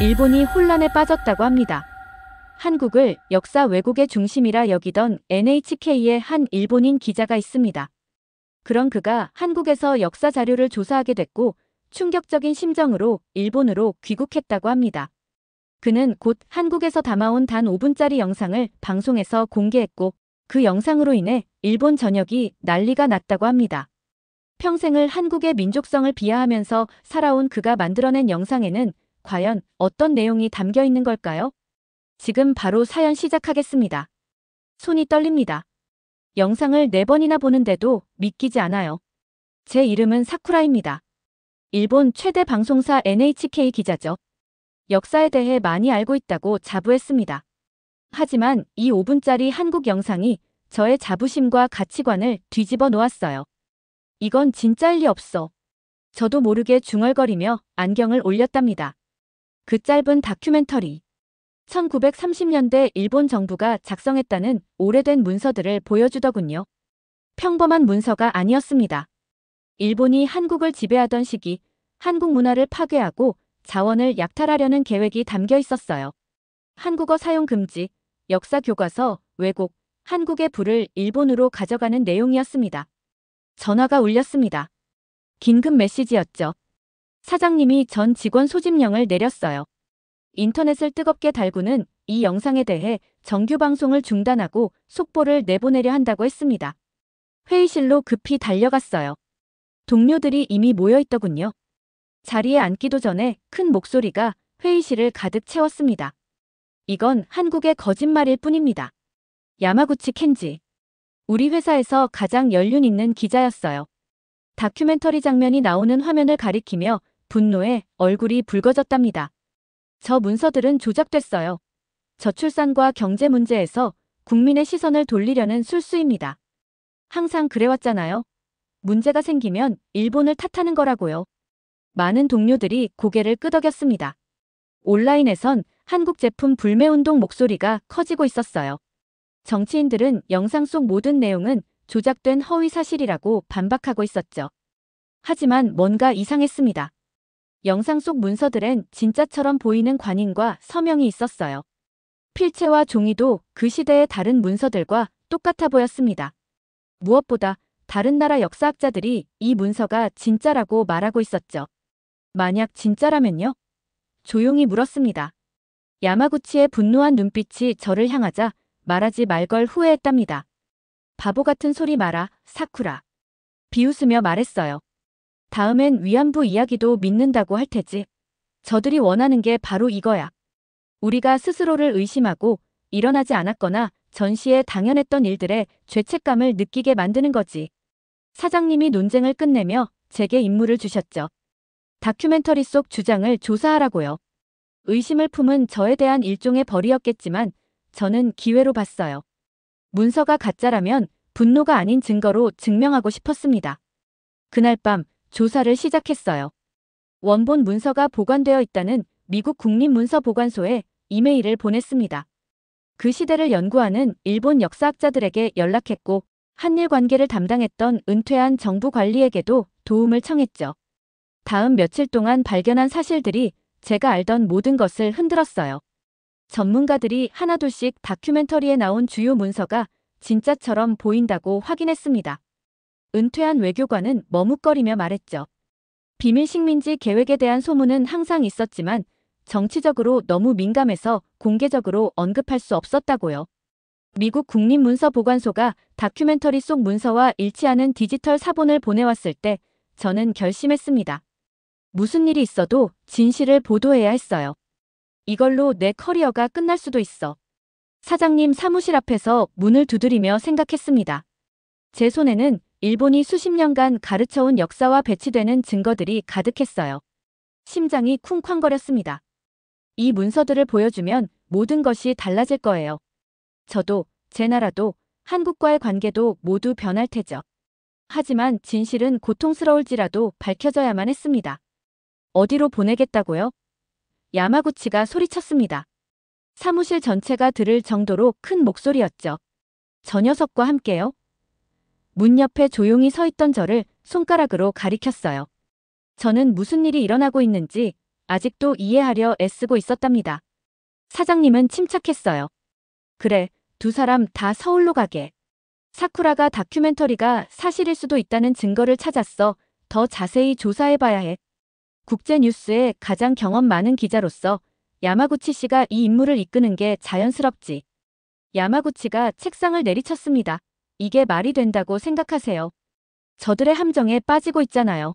일본이 혼란에 빠졌다고 합니다. 한국을 역사 왜곡의 중심이라 여기던 NHK의 한 일본인 기자가 있습니다. 그런 그가 한국에서 역사 자료를 조사하게 됐고 충격적인 심정으로 일본으로 귀국했다고 합니다. 그는 곧 한국에서 담아온 단 5분짜리 영상을 방송에서 공개했고 그 영상으로 인해 일본 전역이 난리가 났다고 합니다. 평생을 한국의 민족성을 비하하면서 살아온 그가 만들어낸 영상에는 과연 어떤 내용이 담겨 있는 걸까요? 지금 바로 사연 시작하겠습니다. 손이 떨립니다. 영상을 4번이나 보는데도 믿기지 않아요. 제 이름은 사쿠라입니다. 일본 최대 방송사 NHK 기자죠. 역사에 대해 많이 알고 있다고 자부했습니다. 하지만 이 5분짜리 한국 영상이 저의 자부심과 가치관을 뒤집어 놓았어요. 이건 진짜일 리 없어. 저도 모르게 중얼거리며 안경을 올렸답니다. 그 짧은 다큐멘터리. 1930년대 일본 정부가 작성했다는 오래된 문서들을 보여주더군요. 평범한 문서가 아니었습니다. 일본이 한국을 지배하던 시기 한국 문화를 파괴하고 자원을 약탈하려는 계획이 담겨 있었어요. 한국어 사용 금지, 역사 교과서, 왜곡, 한국의 부를 일본으로 가져가는 내용이었습니다. 전화가 울렸습니다. 긴급 메시지였죠. 사장님이 전 직원 소집령을 내렸어요. 인터넷을 뜨겁게 달구는 이 영상에 대해 정규 방송을 중단하고 속보를 내보내려 한다고 했습니다. 회의실로 급히 달려갔어요. 동료들이 이미 모여 있더군요. 자리에 앉기도 전에 큰 목소리가 회의실을 가득 채웠습니다. 이건 한국의 거짓말일 뿐입니다. 야마구치 켄지. 우리 회사에서 가장 연륜 있는 기자였어요. 다큐멘터리 장면이 나오는 화면을 가리키며 분노에 얼굴이 붉어졌답니다. 저 문서들은 조작됐어요. 저출산과 경제 문제에서 국민의 시선을 돌리려는 술수입니다. 항상 그래왔잖아요. 문제가 생기면 일본을 탓하는 거라고요. 많은 동료들이 고개를 끄덕였습니다. 온라인에선 한국 제품 불매운동 목소리가 커지고 있었어요. 정치인들은 영상 속 모든 내용은 조작된 허위 사실이라고 반박하고 있었죠. 하지만 뭔가 이상했습니다. 영상 속 문서들엔 진짜처럼 보이는 관인과 서명이 있었어요. 필체와 종이도 그 시대의 다른 문서들과 똑같아 보였습니다. 무엇보다 다른 나라 역사학자들이 이 문서가 진짜라고 말하고 있었죠. 만약 진짜라면요? 조용히 물었습니다. 야마구치의 분노한 눈빛이 저를 향하자 말하지 말 걸 후회했답니다. 바보 같은 소리 마라, 사쿠라. 비웃으며 말했어요. 다음엔 위안부 이야기도 믿는다고 할 테지. 저들이 원하는 게 바로 이거야. 우리가 스스로를 의심하고 일어나지 않았거나 전시에 당연했던 일들의 죄책감을 느끼게 만드는 거지. 사장님이 논쟁을 끝내며 제게 임무를 주셨죠. 다큐멘터리 속 주장을 조사하라고요. 의심을 품은 저에 대한 일종의 벌이었겠지만 저는 기회로 봤어요. 문서가 가짜라면 분노가 아닌 증거로 증명하고 싶었습니다. 그날 밤 조사를 시작했어요. 원본 문서가 보관되어 있다는 미국 국립문서보관소에 이메일을 보냈습니다. 그 시대를 연구하는 일본 역사학자들에게 연락했고 한일 관계를 담당했던 은퇴한 정부 관리에게도 도움을 청했죠. 다음 며칠 동안 발견한 사실들이 제가 알던 모든 것을 흔들었어요. 전문가들이 하나둘씩 다큐멘터리에 나온 주요 문서가 진짜처럼 보인다고 확인했습니다. 은퇴한 외교관은 머뭇거리며 말했죠. 비밀 식민지 계획에 대한 소문은 항상 있었지만 정치적으로 너무 민감해서 공개적으로 언급할 수 없었다고요. 미국 국립문서보관소가 다큐멘터리 속 문서와 일치하는 디지털 사본을 보내왔을 때 저는 결심했습니다. 무슨 일이 있어도 진실을 보도해야 했어요. 이걸로 내 커리어가 끝날 수도 있어. 사장님 사무실 앞에서 문을 두드리며 생각했습니다. 제 손에는 일본이 수십 년간 가르쳐온 역사와 배치되는 증거들이 가득했어요. 심장이 쿵쾅거렸습니다. 이 문서들을 보여주면 모든 것이 달라질 거예요. 저도, 제 나라도, 한국과의 관계도 모두 변할 테죠. 하지만 진실은 고통스러울지라도 밝혀져야만 했습니다. 어디로 보내겠다고요? 야마구치가 소리쳤습니다. 사무실 전체가 들을 정도로 큰 목소리였죠. 저 녀석과 함께요? 문 옆에 조용히 서 있던 저를 손가락으로 가리켰어요. 저는 무슨 일이 일어나고 있는지 아직도 이해하려 애쓰고 있었답니다. 사장님은 침착했어요. 그래, 두 사람 다 서울로 가게. 사쿠라가 다큐멘터리가 사실일 수도 있다는 증거를 찾았어. 더 자세히 조사해봐야 해. 국제뉴스의 가장 경험 많은 기자로서 야마구치 씨가 이 임무를 이끄는 게 자연스럽지. 야마구치가 책상을 내리쳤습니다. 이게 말이 된다고 생각하세요? 저들의 함정에 빠지고 있잖아요.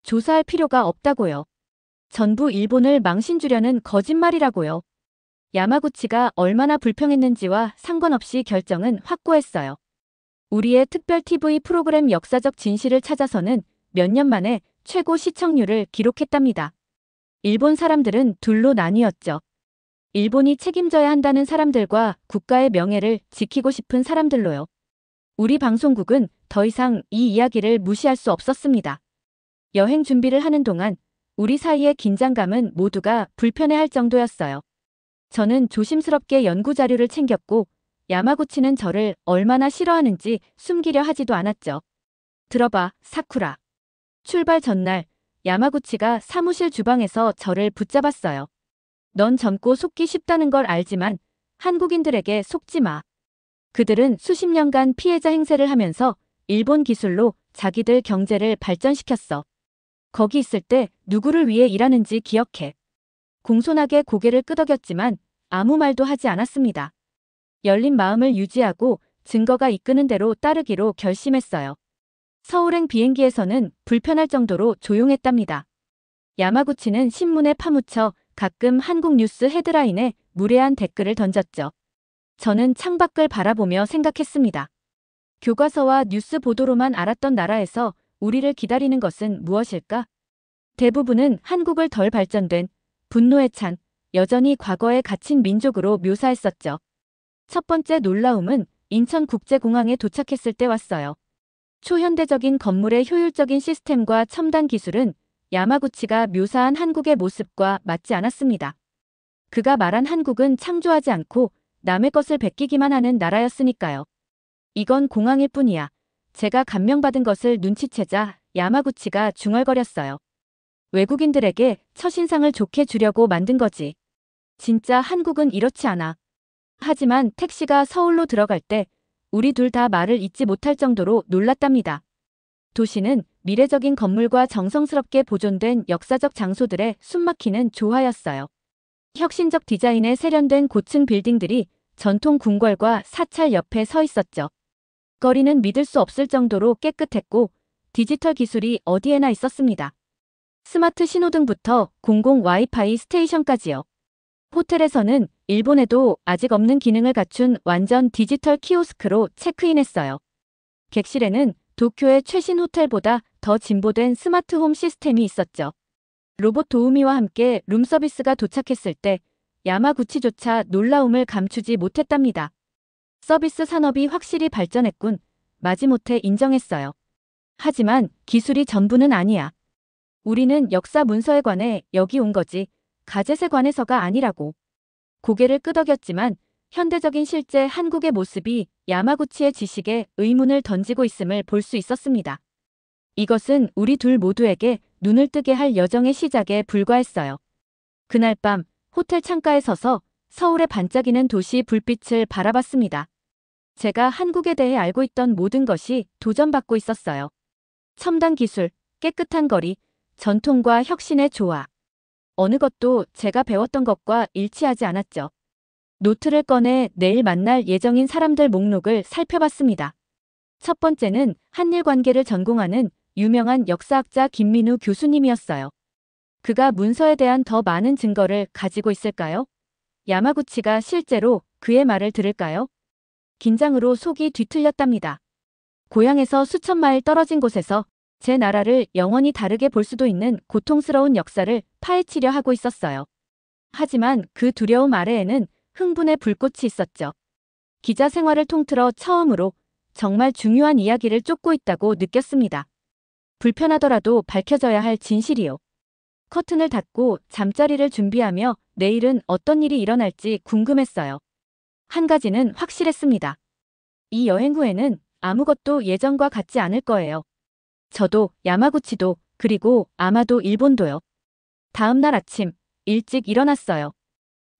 조사할 필요가 없다고요. 전부 일본을 망신 주려는 거짓말이라고요. 야마구치가 얼마나 불평했는지와 상관없이 결정은 확고했어요. 우리의 특별 TV 프로그램 역사적 진실을 찾아서는 몇 년 만에 최고 시청률을 기록했답니다. 일본 사람들은 둘로 나뉘었죠. 일본이 책임져야 한다는 사람들과 국가의 명예를 지키고 싶은 사람들로요. 우리 방송국은 더 이상 이 이야기를 무시할 수 없었습니다. 여행 준비를 하는 동안 우리 사이의 긴장감은 모두가 불편해할 정도였어요. 저는 조심스럽게 연구 자료를 챙겼고 야마구치는 저를 얼마나 싫어하는지 숨기려 하지도 않았죠. 들어봐, 사쿠라. 출발 전날 야마구치가 사무실 주방에서 저를 붙잡았어요. 넌 젊고 속기 쉽다는 걸 알지만 한국인들에게 속지 마. 그들은 수십 년간 피해자 행세를 하면서 일본 기술로 자기들 경제를 발전시켰어. 거기 있을 때 누구를 위해 일하는지 기억해. 공손하게 고개를 끄덕였지만 아무 말도 하지 않았습니다. 열린 마음을 유지하고 증거가 이끄는 대로 따르기로 결심했어요. 서울행 비행기에서는 불편할 정도로 조용했답니다. 야마구치는 신문에 파묻혀 가끔 한국 뉴스 헤드라인에 무례한 댓글을 던졌죠. 저는 창밖을 바라보며 생각했습니다. 교과서와 뉴스 보도로만 알았던 나라에서 우리를 기다리는 것은 무엇일까? 대부분은 한국을 덜 발전된, 분노에 찬, 여전히 과거에 갇힌 민족으로 묘사했었죠. 첫 번째 놀라움은 인천국제공항에 도착했을 때 왔어요. 초현대적인 건물의 효율적인 시스템과 첨단 기술은 야마구치가 묘사한 한국의 모습과 맞지 않았습니다. 그가 말한 한국은 창조하지 않고 남의 것을 베끼기만 하는 나라였으니까요. 이건 공항일 뿐이야. 제가 감명받은 것을 눈치채자 야마구치가 중얼거렸어요. 외국인들에게 첫인상을 좋게 주려고 만든 거지. 진짜 한국은 이렇지 않아. 하지만 택시가 서울로 들어갈 때 우리 둘 다 말을 잇지 못할 정도로 놀랐답니다. 도시는 미래적인 건물과 정성스럽게 보존된 역사적 장소들의 숨막히는 조화였어요. 혁신적 디자인에 세련된 고층 빌딩들이 전통 궁궐과 사찰 옆에 서 있었죠. 거리는 믿을 수 없을 정도로 깨끗했고 디지털 기술이 어디에나 있었습니다. 스마트 신호등부터 공공 와이파이 스테이션까지요. 호텔에서는 일본에도 아직 없는 기능을 갖춘 완전 디지털 키오스크로 체크인했어요. 객실에는 도쿄의 최신 호텔보다 더 진보된 스마트홈 시스템이 있었죠. 로봇 도우미와 함께 룸서비스가 도착했을 때 야마구치조차 놀라움을 감추지 못했답니다. 서비스 산업이 확실히 발전했군. 마지못해 인정했어요. 하지만 기술이 전부는 아니야. 우리는 역사 문서에 관해 여기 온 거지. 가젯에 관해서가 아니라고. 고개를 끄덕였지만 현대적인 실제 한국의 모습이 야마구치의 지식에 의문을 던지고 있음을 볼 수 있었습니다. 이것은 우리 둘 모두에게 눈을 뜨게 할 여정의 시작에 불과했어요. 그날 밤 호텔 창가에 서서 서울의 반짝이는 도시 불빛을 바라봤습니다. 제가 한국에 대해 알고 있던 모든 것이 도전받고 있었어요. 첨단 기술, 깨끗한 거리, 전통과 혁신의 조화. 어느 것도 제가 배웠던 것과 일치하지 않았죠. 노트를 꺼내 내일 만날 예정인 사람들 목록을 살펴봤습니다. 첫 번째는 한일 관계를 전공하는 유명한 역사학자 김민우 교수님이었어요. 그가 문서에 대한 더 많은 증거를 가지고 있을까요? 야마구치가 실제로 그의 말을 들을까요? 긴장으로 속이 뒤틀렸답니다. 고향에서 수천 마일 떨어진 곳에서 제 나라를 영원히 다르게 볼 수도 있는 고통스러운 역사를 파헤치려 하고 있었어요. 하지만 그 두려움 아래에는 흥분의 불꽃이 있었죠. 기자 생활을 통틀어 처음으로 정말 중요한 이야기를 쫓고 있다고 느꼈습니다. 불편하더라도 밝혀져야 할 진실이요. 커튼을 닫고 잠자리를 준비하며 내일은 어떤 일이 일어날지 궁금했어요. 한 가지는 확실했습니다. 이 여행 후에는 아무것도 예전과 같지 않을 거예요. 저도, 야마구치도, 그리고 아마도 일본도요. 다음 날 아침 일찍 일어났어요.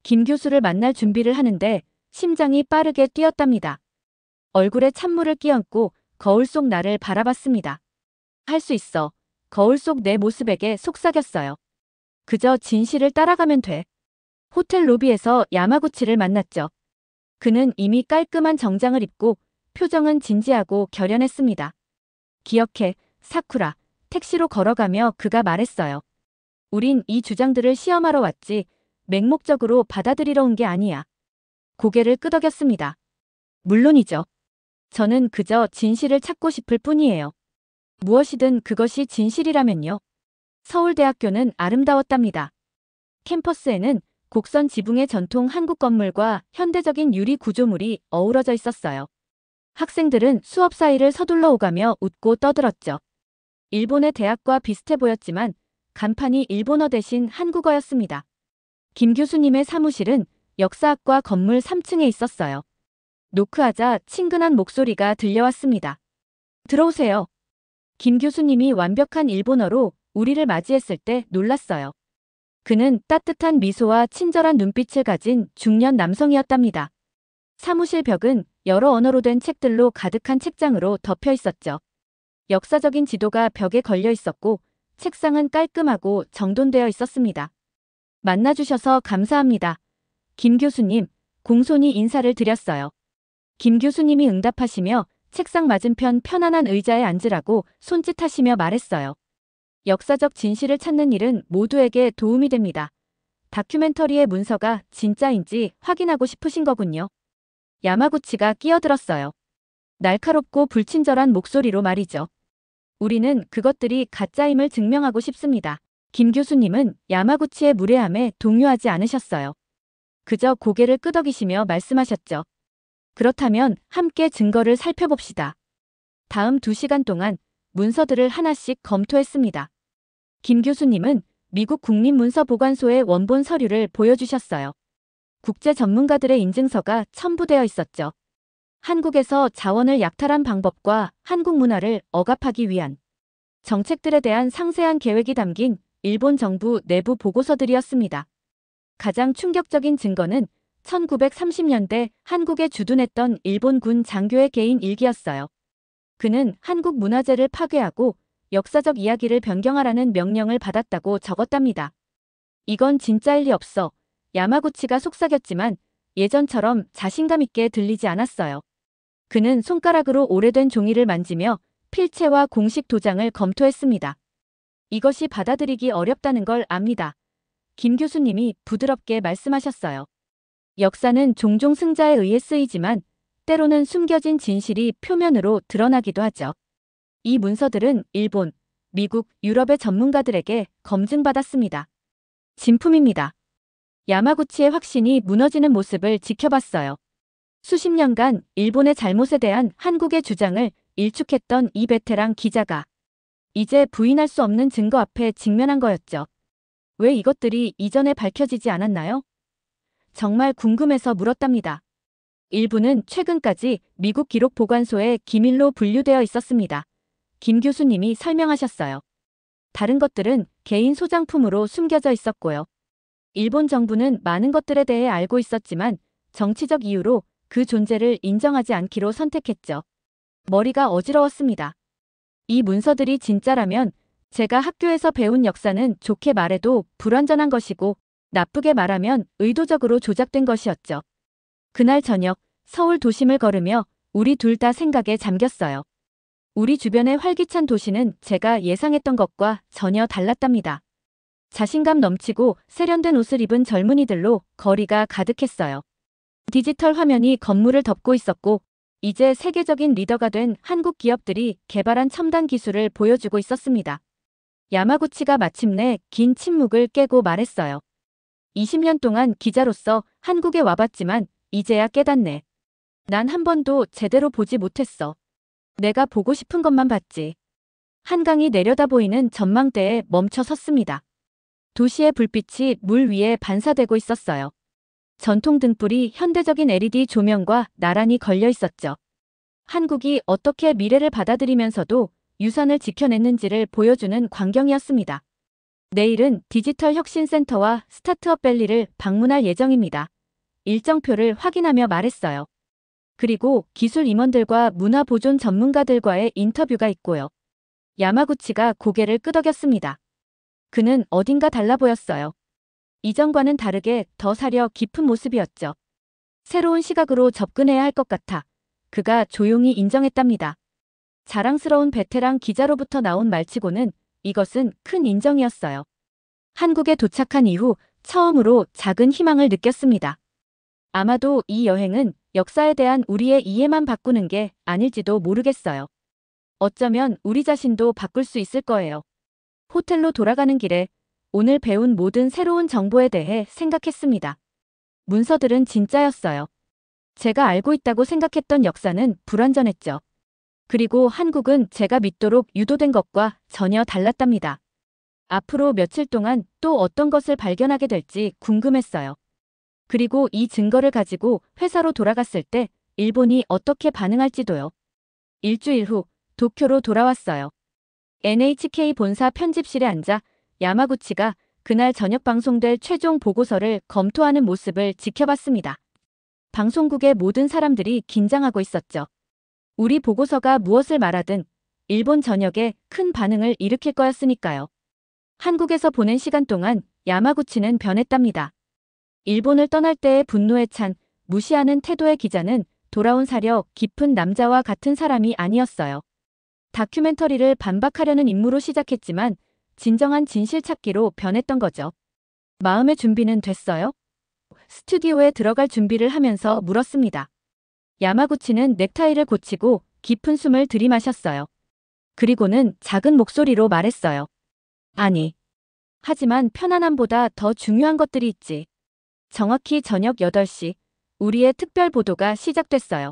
김 교수를 만날 준비를 하는데 심장이 빠르게 뛰었답니다. 얼굴에 찬물을 끼얹고 거울 속 나를 바라봤습니다. 할 수 있어. 거울 속 내 모습에게 속삭였어요. 그저 진실을 따라가면 돼. 호텔 로비에서 야마구치를 만났죠. 그는 이미 깔끔한 정장을 입고 표정은 진지하고 결연했습니다. 기억해, 사쿠라. 택시로 걸어가며 그가 말했어요. 우린 이 주장들을 시험하러 왔지 맹목적으로 받아들이러 온 게 아니야. 고개를 끄덕였습니다. 물론이죠. 저는 그저 진실을 찾고 싶을 뿐이에요. 무엇이든 그것이 진실이라면요. 서울대학교는 아름다웠답니다. 캠퍼스에는 곡선 지붕의 전통 한국 건물과 현대적인 유리 구조물이 어우러져 있었어요. 학생들은 수업 사이를 서둘러 오가며 웃고 떠들었죠. 일본의 대학과 비슷해 보였지만 간판이 일본어 대신 한국어였습니다. 김 교수님의 사무실은 역사학과 건물 3층에 있었어요. 노크하자 친근한 목소리가 들려왔습니다. 들어오세요. 김 교수님이 완벽한 일본어로 우리를 맞이했을 때 놀랐어요. 그는 따뜻한 미소와 친절한 눈빛을 가진 중년 남성이었답니다. 사무실 벽은 여러 언어로 된 책들로 가득한 책장으로 덮여 있었죠. 역사적인 지도가 벽에 걸려 있었고 책상은 깔끔하고 정돈되어 있었습니다. 만나주셔서 감사합니다. 김 교수님, 공손히 인사를 드렸어요. 김 교수님이 응답하시며 책상 맞은편 편안한 의자에 앉으라고 손짓하시며 말했어요. 역사적 진실을 찾는 일은 모두에게 도움이 됩니다. 다큐멘터리의 문서가 진짜인지 확인하고 싶으신 거군요. 야마구치가 끼어들었어요. 날카롭고 불친절한 목소리로 말이죠. 우리는 그것들이 가짜임을 증명하고 싶습니다. 김 교수님은 야마구치의 무례함에 동요하지 않으셨어요. 그저 고개를 끄덕이시며 말씀하셨죠. 그렇다면 함께 증거를 살펴봅시다. 다음 2시간 동안 문서들을 하나씩 검토했습니다. 김 교수님은 미국 국립문서보관소의 원본 서류를 보여주셨어요. 국제 전문가들의 인증서가 첨부되어 있었죠. 한국에서 자원을 약탈한 방법과 한국 문화를 억압하기 위한 정책들에 대한 상세한 계획이 담긴 일본 정부 내부 보고서들이었습니다. 가장 충격적인 증거는 1930년대 한국에 주둔했던 일본군 장교의 개인 일기였어요. 그는 한국 문화재를 파괴하고 역사적 이야기를 변경하라는 명령을 받았다고 적었답니다. 이건 진짜일 리 없어. 야마구치가 속삭였지만 예전처럼 자신감 있게 들리지 않았어요. 그는 손가락으로 오래된 종이를 만지며 필체와 공식 도장을 검토했습니다. 이것이 받아들이기 어렵다는 걸 압니다. 김 교수님이 부드럽게 말씀하셨어요. 역사는 종종 승자에 의해 쓰이지만 때로는 숨겨진 진실이 표면으로 드러나기도 하죠. 이 문서들은 일본, 미국, 유럽의 전문가들에게 검증받았습니다. 진품입니다. 야마구치의 확신이 무너지는 모습을 지켜봤어요. 수십 년간 일본의 잘못에 대한 한국의 주장을 일축했던 이 베테랑 기자가 이제 부인할 수 없는 증거 앞에 직면한 거였죠. 왜 이것들이 이전에 밝혀지지 않았나요? 정말 궁금해서 물었답니다. 일부는 최근까지 미국 기록보관소에 기밀로 분류되어 있었습니다. 김 교수님이 설명하셨어요. 다른 것들은 개인 소장품으로 숨겨져 있었고요. 일본 정부는 많은 것들에 대해 알고 있었지만 정치적 이유로 그 존재를 인정하지 않기로 선택했죠. 머리가 어지러웠습니다. 이 문서들이 진짜라면 제가 학교에서 배운 역사는 좋게 말해도 불완전한 것이고 나쁘게 말하면 의도적으로 조작된 것이었죠. 그날 저녁 서울 도심을 걸으며 우리 둘 다 생각에 잠겼어요. 우리 주변의 활기찬 도시는 제가 예상했던 것과 전혀 달랐답니다. 자신감 넘치고 세련된 옷을 입은 젊은이들로 거리가 가득했어요. 디지털 화면이 건물을 덮고 있었고 이제 세계적인 리더가 된 한국 기업들이 개발한 첨단 기술을 보여주고 있었습니다. 야마구치가 마침내 긴 침묵을 깨고 말했어요. 20년 동안 기자로서 한국에 와봤지만 이제야 깨닫네. 난 한 번도 제대로 보지 못했어. 내가 보고 싶은 것만 봤지. 한강이 내려다 보이는 전망대에 멈춰 섰습니다. 도시의 불빛이 물 위에 반사되고 있었어요. 전통 등불이 현대적인 LED 조명과 나란히 걸려 있었죠. 한국이 어떻게 미래를 받아들이면서도 유산을 지켜냈는지를 보여주는 광경이었습니다. 내일은 디지털 혁신센터와 스타트업 밸리를 방문할 예정입니다. 일정표를 확인하며 말했어요. 그리고 기술 임원들과 문화 보존 전문가들과의 인터뷰가 있고요. 야마구치가 고개를 끄덕였습니다. 그는 어딘가 달라 보였어요. 이전과는 다르게 더 사려 깊은 모습이었죠. 새로운 시각으로 접근해야 할 것 같아 그가 조용히 인정했답니다. 자랑스러운 베테랑 기자로부터 나온 말치고는 이것은 큰 인정이었어요. 한국에 도착한 이후 처음으로 작은 희망을 느꼈습니다. 아마도 이 여행은 역사에 대한 우리의 이해만 바꾸는 게 아닐지도 모르겠어요. 어쩌면 우리 자신도 바꿀 수 있을 거예요. 호텔로 돌아가는 길에 오늘 배운 모든 새로운 정보에 대해 생각했습니다. 문서들은 진짜였어요. 제가 알고 있다고 생각했던 역사는 불완전했죠. 그리고 한국은 제가 믿도록 유도된 것과 전혀 달랐답니다. 앞으로 며칠 동안 또 어떤 것을 발견하게 될지 궁금했어요. 그리고 이 증거를 가지고 회사로 돌아갔을 때 일본이 어떻게 반응할지도요. 일주일 후 도쿄로 돌아왔어요. NHK 본사 편집실에 앉아 야마구치가 그날 저녁 방송될 최종 보고서를 검토하는 모습을 지켜봤습니다. 방송국의 모든 사람들이 긴장하고 있었죠. 우리 보고서가 무엇을 말하든 일본 전역에 큰 반응을 일으킬 거였으니까요. 한국에서 보낸 시간 동안 야마구치는 변했답니다. 일본을 떠날 때의 분노에 찬 무시하는 태도의 기자는 돌아온 사려 깊은 남자와 같은 사람이 아니었어요. 다큐멘터리를 반박하려는 임무로 시작했지만 진정한 진실 찾기로 변했던 거죠. 마음의 준비는 됐어요? 스튜디오에 들어갈 준비를 하면서 물었습니다. 야마구치는 넥타이를 고치고 깊은 숨을 들이마셨어요. 그리고는 작은 목소리로 말했어요. 아니. 하지만 편안함보다 더 중요한 것들이 있지. 정확히 저녁 8시 우리의 특별 보도가 시작됐어요.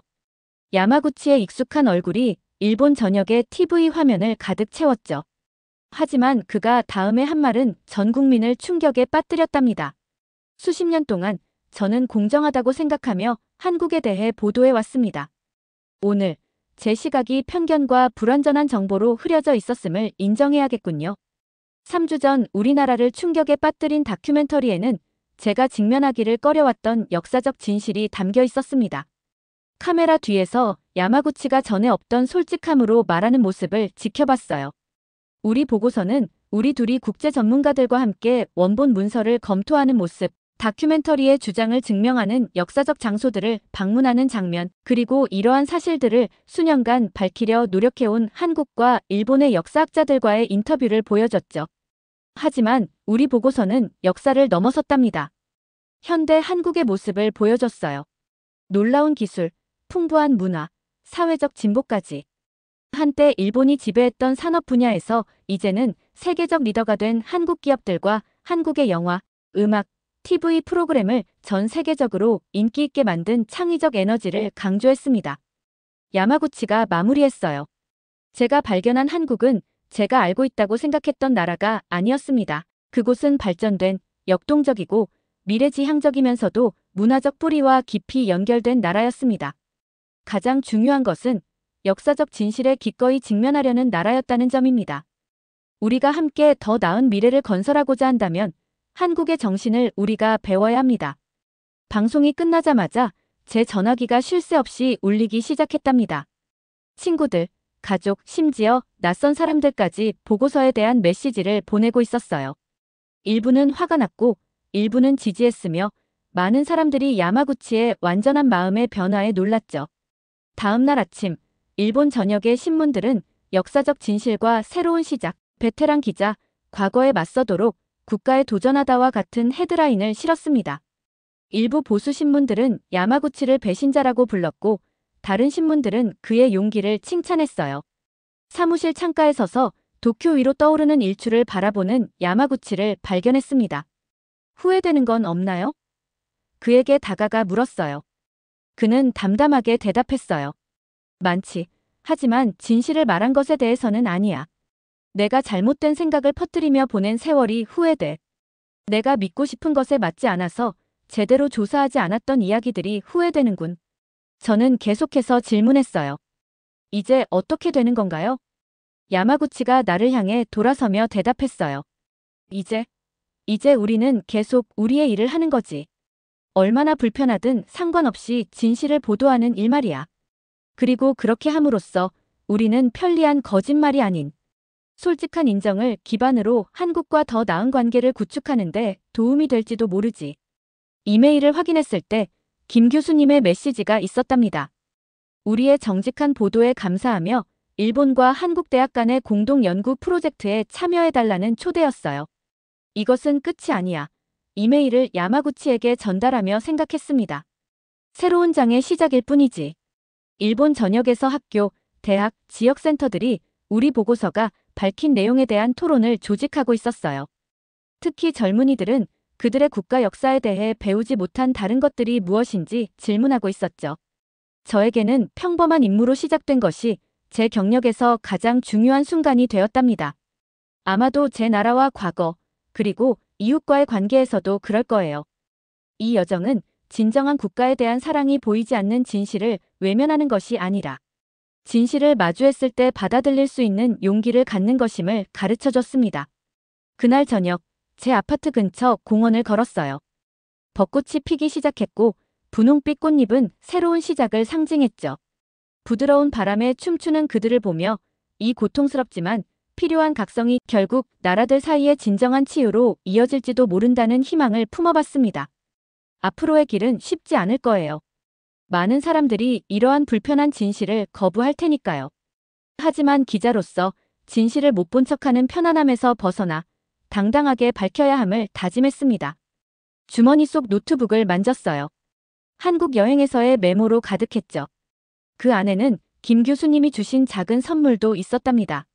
야마구치의 익숙한 얼굴이 일본 전역의 TV 화면을 가득 채웠죠. 하지만 그가 다음에 한 말은 전 국민을 충격에 빠뜨렸답니다. 수십 년 동안 저는 공정하다고 생각하며 한국에 대해 보도해 왔습니다. 오늘 제 시각이 편견과 불완전한 정보로 흐려져 있었음을 인정해야겠군요. 3주 전 우리나라를 충격에 빠뜨린 다큐멘터리에는 제가 직면하기를 꺼려왔던 역사적 진실이 담겨 있었습니다. 카메라 뒤에서 야마구치가 전에 없던 솔직함으로 말하는 모습을 지켜봤어요. 우리 보고서는 우리 둘이 국제 전문가들과 함께 원본 문서를 검토하는 모습, 다큐멘터리의 주장을 증명하는 역사적 장소들을 방문하는 장면, 그리고 이러한 사실들을 수년간 밝히려 노력해온 한국과 일본의 역사학자들과의 인터뷰를 보여줬죠. 하지만 우리 보고서는 역사를 넘어섰답니다. 현대 한국의 모습을 보여줬어요. 놀라운 기술, 풍부한 문화, 사회적 진보까지. 한때 일본이 지배했던 산업 분야에서 이제는 세계적 리더가 된 한국 기업들과 한국의 영화, 음악, TV 프로그램을 전 세계적으로 인기 있게 만든 창의적 에너지를 강조했습니다. 야마구치가 마무리했어요. 제가 발견한 한국은 제가 알고 있다고 생각했던 나라가 아니었습니다. 그곳은 발전된, 역동적이고 미래지향적이면서도 문화적 뿌리와 깊이 연결된 나라였습니다. 가장 중요한 것은 역사적 진실에 기꺼이 직면하려는 나라였다는 점입니다. 우리가 함께 더 나은 미래를 건설하고자 한다면 한국의 정신을 우리가 배워야 합니다. 방송이 끝나자마자 제 전화기가 쉴 새 없이 울리기 시작했답니다. 친구들, 가족, 심지어 낯선 사람들까지 보고서에 대한 메시지를 보내고 있었어요. 일부는 화가 났고 일부는 지지했으며 많은 사람들이 야마구치의 완전한 마음의 변화에 놀랐죠. 다음 날 아침 일본 전역의 신문들은 역사적 진실과 새로운 시작, 베테랑 기자, 과거에 맞서도록 국가에 도전하다와 같은 헤드라인을 실었습니다. 일부 보수 신문들은 야마구치를 배신자라고 불렀고 다른 신문들은 그의 용기를 칭찬했어요. 사무실 창가에 서서 도쿄 위로 떠오르는 일출을 바라보는 야마구치를 발견했습니다. 후회되는 건 없나요? 그에게 다가가 물었어요. 그는 담담하게 대답했어요. 많지. 하지만 진실을 말한 것에 대해서는 아니야. 내가 잘못된 생각을 퍼뜨리며 보낸 세월이 후회돼. 내가 믿고 싶은 것에 맞지 않아서 제대로 조사하지 않았던 이야기들이 후회되는군. 저는 계속해서 질문했어요. 이제 어떻게 되는 건가요? 야마구치가 나를 향해 돌아서며 대답했어요. 이제 우리는 계속 우리의 일을 하는 거지. 얼마나 불편하든 상관없이 진실을 보도하는 일 말이야. 그리고 그렇게 함으로써 우리는 편리한 거짓말이 아닌 솔직한 인정을 기반으로 한국과 더 나은 관계를 구축하는데 도움이 될지도 모르지. 이메일을 확인했을 때 김 교수님의 메시지가 있었답니다. 우리의 정직한 보도에 감사하며 일본과 한국 대학 간의 공동 연구 프로젝트에 참여해달라는 초대였어요. 이것은 끝이 아니야. 이메일을 야마구치에게 전달하며 생각했습니다. 새로운 장의 시작일 뿐이지. 일본 전역에서 학교, 대학, 지역센터들이 우리 보고서가 밝힌 내용에 대한 토론을 조직하고 있었어요. 특히 젊은이들은 그들의 국가 역사에 대해 배우지 못한 다른 것들이 무엇인지 질문하고 있었죠. 저에게는 평범한 임무로 시작된 것이 제 경력에서 가장 중요한 순간이 되었답니다. 아마도 제 나라와 과거, 그리고 이웃과의 관계에서도 그럴 거예요. 이 여정은 진정한 국가에 대한 사랑이 보이지 않는 진실을 외면하는 것이 아니라 진실을 마주했을 때 받아들일 수 있는 용기를 갖는 것임을 가르쳐줬습니다. 그날 저녁, 제 아파트 근처 공원을 걸었어요. 벚꽃이 피기 시작했고 분홍빛 꽃잎은 새로운 시작을 상징했죠. 부드러운 바람에 춤추는 그들을 보며 이 고통스럽지만 필요한 각성이 결국 나라들 사이의 진정한 치유로 이어질지도 모른다는 희망을 품어봤습니다. 앞으로의 길은 쉽지 않을 거예요. 많은 사람들이 이러한 불편한 진실을 거부할 테니까요. 하지만 기자로서 진실을 못 본 척하는 편안함에서 벗어나 당당하게 밝혀야 함을 다짐했습니다. 주머니 속 노트북을 만졌어요. 한국 여행에서의 메모로 가득했죠. 그 안에는 김 교수님이 주신 작은 선물도 있었답니다.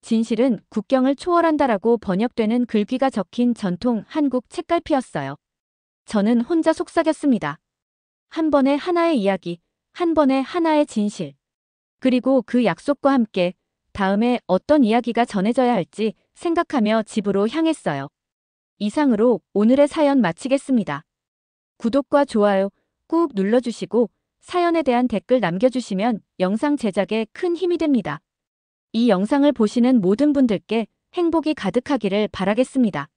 진실은 국경을 초월한다라고 번역되는 글귀가 적힌 전통 한국 책갈피였어요. 저는 혼자 속삭였습니다. 한 번에 하나의 이야기, 한 번에 하나의 진실. 그리고 그 약속과 함께 다음에 어떤 이야기가 전해져야 할지 생각하며 집으로 향했어요. 이상으로 오늘의 사연 마치겠습니다. 구독과 좋아요 꾹 눌러주시고 사연에 대한 댓글 남겨주시면 영상 제작에 큰 힘이 됩니다. 이 영상을 보시는 모든 분들께 행복이 가득하기를 바라겠습니다.